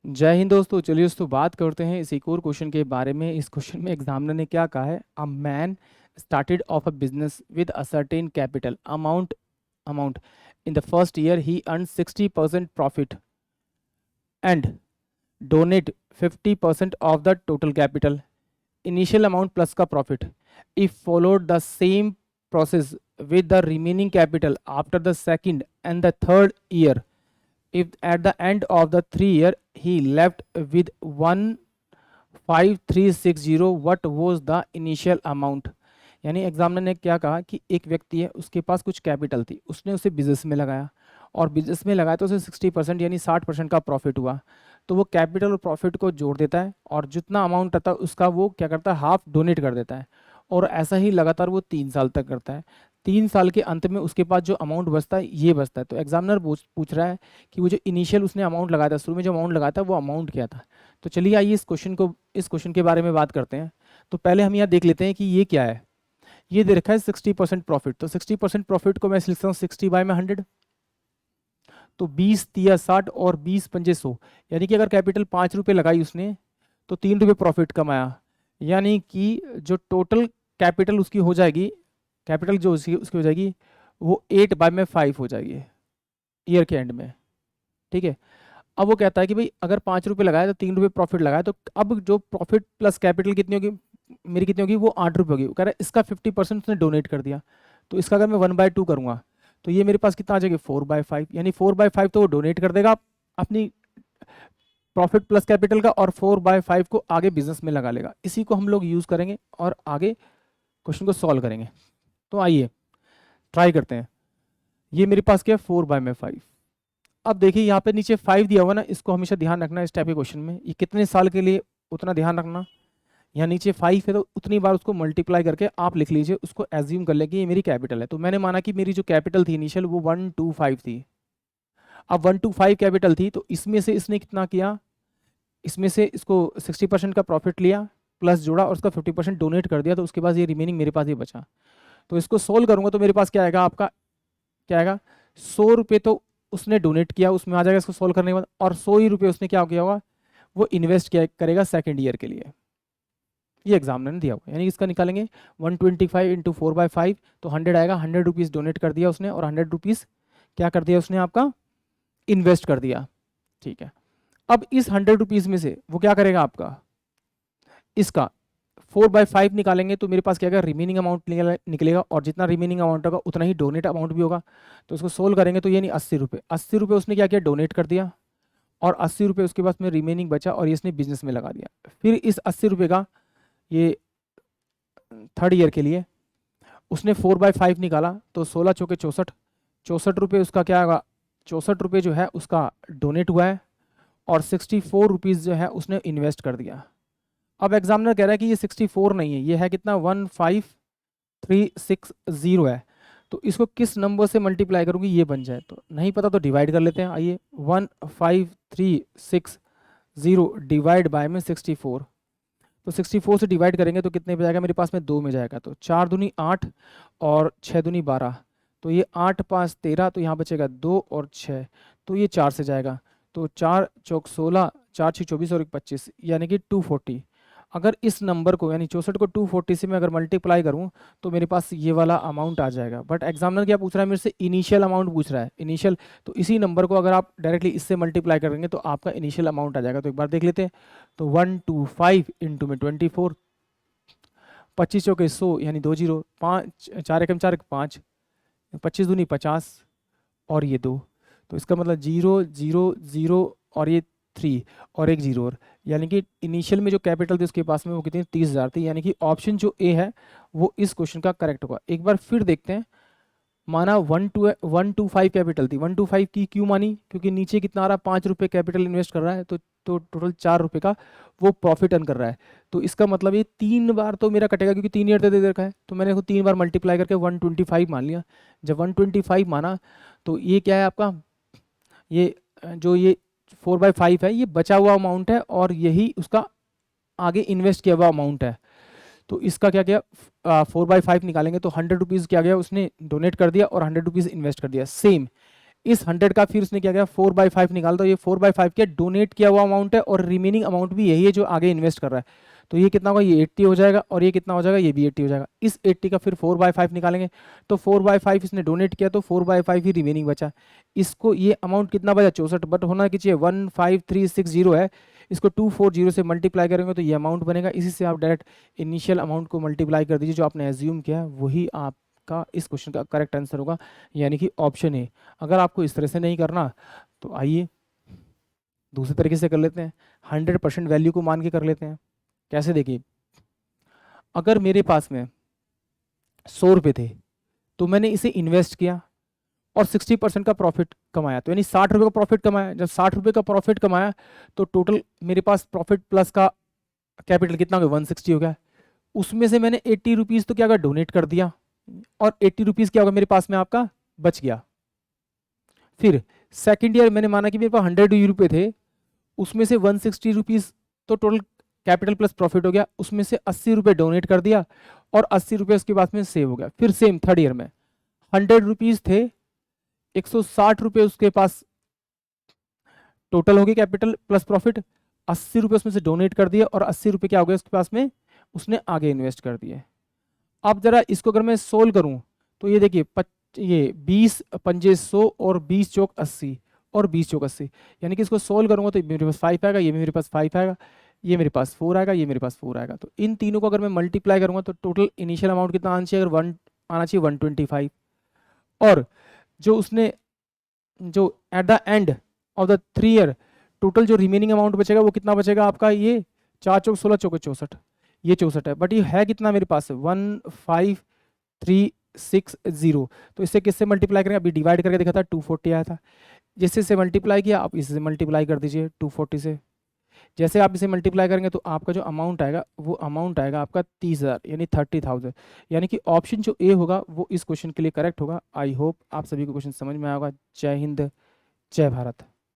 जय हिंद दोस्तों। चलिए दोस्तों बात करते हैं इस एक और क्वेश्चन के बारे में। इस क्वेश्चन में एग्जामिनर ने क्या कहा है, a man started off a business with a certain capital amount in the first year ही earn 60% profit and donate 50% of the total capital initial amount plus का profit. If followed the same process with the remaining capital after the second and the third year, if at the end of the 3 year he left with 15360, what was the initial amount। यानी examiner ने क्या कहा कि एक व्यक्ति है, उसके पास कुछ कैपिटल थी, उसने उसे बिजनेस में लगाया और बिजनेस में लगाया तो उसे 60% यानी 60% का प्रॉफिट हुआ। तो वो कैपिटल और प्रॉफिट को जोड़ देता है और जितना अमाउंट आता है उसका वो क्या करता है, हाफ डोनेट कर देता है। और ऐसा ही लगातार वो 3 साल तक करता है। 3 साल के अंत में उसके पास जो अमाउंट बचता है ये बचता है। तो एग्जामिनर पूछ रहा है कि वो जो इनिशियल उसने अमाउंट लगाया था, शुरू में जो अमाउंट लगाया था वो अमाउंट क्या था। तो चलिए आइए इस क्वेश्चन के बारे में बात करते हैं। तो पहले हम यहाँ देख लेते हैं कि ये क्या है। ये दे रखा है 60% प्रॉफिट। तो 60% प्रॉफिट को मैं लिख सकता हूँ 60/100। तो 20×3=60 और 20×5=100, यानी कि अगर कैपिटल 5 रुपये लगाई उसने तो 3 रुपये प्रॉफिट कमाया। यानी कि जो टोटल कैपिटल उसकी हो जाएगी, कैपिटल जो उसकी हो जाएगी वो 8/5 हो जाएगी ईयर के एंड में। ठीक है। अब वो कहता है कि भाई अगर 5 रुपये लगाया तो 3 रुपये प्रॉफिट लगाया, तो अब जो प्रॉफिट प्लस कैपिटल कितनी होगी, मेरी कितनी होगी, वो 8 रुपये होगी। वो कह रहा है इसका 50% उसने डोनेट कर दिया। तो इसका अगर मैं 1/2 करूँगा तो ये मेरे पास कितना आ जाएगा, 4/5। यानी 4/5 तो वो डोनेट कर देगा अपनी प्रॉफिट प्लस कैपिटल का, और 4/5 को आगे बिजनेस में लगा लेगा। इसी को हम लोग यूज़ करेंगे और आगे क्वेश्चन को सॉल्व करेंगे। तो आइए ट्राई करते हैं। ये मेरे पास क्या है, 4/5। अब देखिए यहाँ पे नीचे 5 दिया हुआ ना, इसको हमेशा ध्यान रखना इस टाइप के क्वेश्चन में। ये कितने साल के लिए उतना ध्यान रखना। यहाँ नीचे 5 है तो उतनी बार उसको मल्टीप्लाई करके आप लिख लीजिए, उसको एज्यूम कर ले कि ये मेरी कैपिटल है। तो मैंने माना कि मेरी जो कैपिटल थी इनिशियल वो 125 थी। अब 125 कैपिटल थी तो इसमें से इसने कितना किया, इसमें से इसको 60% का प्रॉफिट लिया प्लस जोड़ा और उसका 50% डोनेट कर दिया। तो उसके बाद ये रिमेनिंग मेरे पास ये बचा। तो इसको सोल्व करूंगा तो मेरे पास क्या आएगा, आपका क्या आएगा, 100 रुपये तो उसने डोनेट किया उसमें आ जाएगा इसको सोल्व करने के बाद, और 100 ही रुपये उसने क्या किया होगा, वो इन्वेस्ट किया करेगा सेकेंड ईयर के लिए। ये एग्जामिनर ने दिया हुआ, यानी इसका निकालेंगे 125 × 4/5 तो 100 आएगा। 100 रुपीज़ डोनेट कर दिया उसने और 100 रुपीज़ क्या कर दिया उसने, आपका इन्वेस्ट कर दिया। ठीक है। अब इस 100 रुपीज़ में से वो क्या करेगा, आपका इसका 4/5 निकालेंगे तो मेरे पास क्या आएगा, रिमेनिंग अमाउंट निकलेगा और जितना रिमेनिंग अमाउंट होगा उतना ही डोनेट अमाउंट भी होगा। तो इसको सोल्व करेंगे तो ये नहीं, 80 रुपये, 80 रुपये उसने क्या किया, डोनेट कर दिया और 80 रुपये उसके पास में रिमेनिंग बचा और ये इसने बिजनेस में लगा दिया। फिर इस 80 रुपये का ये थर्ड ईयर के लिए उसने 4/5 निकाला तो 16×4 = 64, 64 रुपये उसका क्या होगा, 64 रुपये जो है उसका डोनेट हुआ है और 64 रुपीज़ जो है उसने इन्वेस्ट कर दिया। अब एग्जामिनर कह रहा है कि ये 64 नहीं है, ये है कितना, 15360 है। तो इसको किस नंबर से मल्टीप्लाई करूँगी ये बन जाए, तो नहीं पता तो डिवाइड कर लेते हैं। आइए 15360 डिवाइड बाय में 64। तो 64 से डिवाइड करेंगे तो कितने पे जाएगा, मेरे पास में 2 में जाएगा। तो 4 दूनी 8 और 6 दूनी 12, तो ये 8 5 13, तो यहाँ बचेगा 2 और 6, तो ये 4 से जाएगा। तो 4 चौक 16, 4 6 24 और 1 25, यानी कि 240। अगर इस नंबर को यानी 64 को 240 से मैं अगर मल्टीप्लाई करूं तो मेरे पास ये वाला अमाउंट आ जाएगा। बट एग्जामिनर क्या पूछ रहा है मेरे से, इनिशियल अमाउंट पूछ रहा है, इनिशियल। तो इसी नंबर को अगर आप डायरेक्टली इससे मल्टीप्लाई करेंगे तो आपका इनिशियल अमाउंट आ जाएगा। तो एक बार देख लेते हैं। तो 125 इंटू में 24, 25 चौके 100 यानी 2 जीरो, 5 4 एकम 4 5, 25 दूनी 50 और ये 2। तो इसका मतलब 0 0 0 और ये 3 और एक 0 और, यानी कि इनिशियल में जो कैपिटल थी उसके पास में वो कितनी, 30,000 थी। यानी कि ऑप्शन जो ए है वो इस क्वेश्चन का करेक्ट होगा। एक बार फिर देखते हैं। माना 125 कैपिटल थी, 125 की क्यों मानी, क्योंकि नीचे कितना आ रहा है, 5 रुपये कैपिटल इन्वेस्ट कर रहा है तो टोटल 4 रुपये का वो प्रॉफिट अर्न कर रहा है। तो इसका मतलब ये 3 बार तो मेरा कटेगा क्योंकि 3 ईयर दे रखा है। तो मैंने इसको 3 बार मल्टीप्लाई करके 125 मान लिया। जब 125 माना तो ये क्या है आपका, ये जो ये 4/5 है ये बचा हुआ अमाउंट है और यही उसका आगे इन्वेस्ट किया हुआ अमाउंट है। तो इसका क्या किया, 4/5 निकालेंगे तो 100 रुपीज़ क्या गया, उसने डोनेट कर दिया और 100 रुपीज़ इन्वेस्ट कर दिया। सेम इस 100 का फिर उसने क्या किया 4/5 निकाल दो, ये 4/5 क्या डोनेट किया हुआ अमाउंट है और रिमेनिंग अमाउंट भी यही है जो आगे इन्वेस्ट कर रहा है। तो ये कितना होगा, ये 80 हो जाएगा और ये कितना हो जाएगा, ये भी 80 हो जाएगा। इस 80 का फिर 4/5 निकालेंगे तो 4/5 इसने डोनेट किया तो 4/5 ही रिमेनिंग बचा। इसको ये अमाउंट कितना बचा 64, बट होना कि चाहिए 15360 है, इसको 240 से मल्टीप्लाई करेंगे तो ये अमाउंट बनेगा। इसी से आप डायरेक्ट इनिशियल अमाउंट को मल्टीप्लाई कर दीजिए, जो आपने एज्यूम किया है वही आपका इस क्वेश्चन का करेक्ट आंसर होगा, यानी कि ऑप्शन ए। अगर आपको इस तरह से नहीं करना तो आइए दूसरे तरीके से कर लेते हैं, 100% वैल्यू को मान के कर लेते हैं। कैसे, देखिए अगर मेरे पास में 100 रुपये थे तो मैंने इसे इन्वेस्ट किया और 60% का प्रॉफिट कमाया, तो यानी 60 रुपये का प्रॉफिट कमाया। जब 60 रुपये का प्रॉफिट कमाया तो टोटल मेरे पास प्रॉफिट प्लस का कैपिटल कितना हो गया, 160 हो गया। उसमें से मैंने 80 रुपीज़ तो क्या होगा, डोनेट कर दिया और 80 रुपीज़ क्या होगा मेरे पास में आपका बच गया। फिर सेकेंड ईयर मैंने माना कि मेरे पास 100 रुपये थे, उसमें से 160 रुपीज़ तो टोटल कैपिटल प्लस प्रॉफिट हो गया, उसमें से 80 रुपये डोनेट कर दिया और 80 रुपये उसके बाद में सेव हो गया। फिर सेम थर्ड ईयर में 100 रुपीज़ थे, 160 रुपये उसके पास टोटल हो गए कैपिटल प्लस प्रॉफिट, 80 रुपये उसमें से डोनेट कर दिए और 80 रुपये क्या हो गए उसके पास में, उसने आगे इन्वेस्ट कर दिए। अब जरा इसको अगर मैं सोल्व करूं तो ये देखिए ये 20 पंजे 100 और 20 चौक 80 और 20 चौक 80, यानी कि इसको सोल्व करूंगा तो मेरे पास 5 आएगा, ये मेरे पास 5 आएगा, ये मेरे पास 4 आएगा, ये मेरे पास 4 आएगा। तो इन तीनों को अगर मैं मल्टीप्लाई करूंगा तो टोटल इनिशियल अमाउंट कितना आना चाहिए, अगर 1 आना चाहिए 125, और जो उसने जो at the end of the 3 year total जो रिमेनिंग अमाउंट बचेगा वो कितना बचेगा आपका, ये 4 चौक 16 चौके 64, ये 64 है। बट ये है कितना मेरे पास 15360, तो इससे किससे मल्टीप्लाई करेंगे, अभी डिवाइड करके देखा था 240 आया था, जिससे से मल्टीप्लाई किया आप इससे मल्टीप्लाई कर दीजिए 240 से। जैसे आप इसे मल्टीप्लाई करेंगे तो आपका जो अमाउंट आएगा वो अमाउंट आएगा आपका 30,000 यानी 30,000, यानी कि ऑप्शन जो ए होगा वो इस क्वेश्चन के लिए करेक्ट होगा। आई होप आप सभी को क्वेश्चन समझ में आएगा। जय हिंद, जय भारत।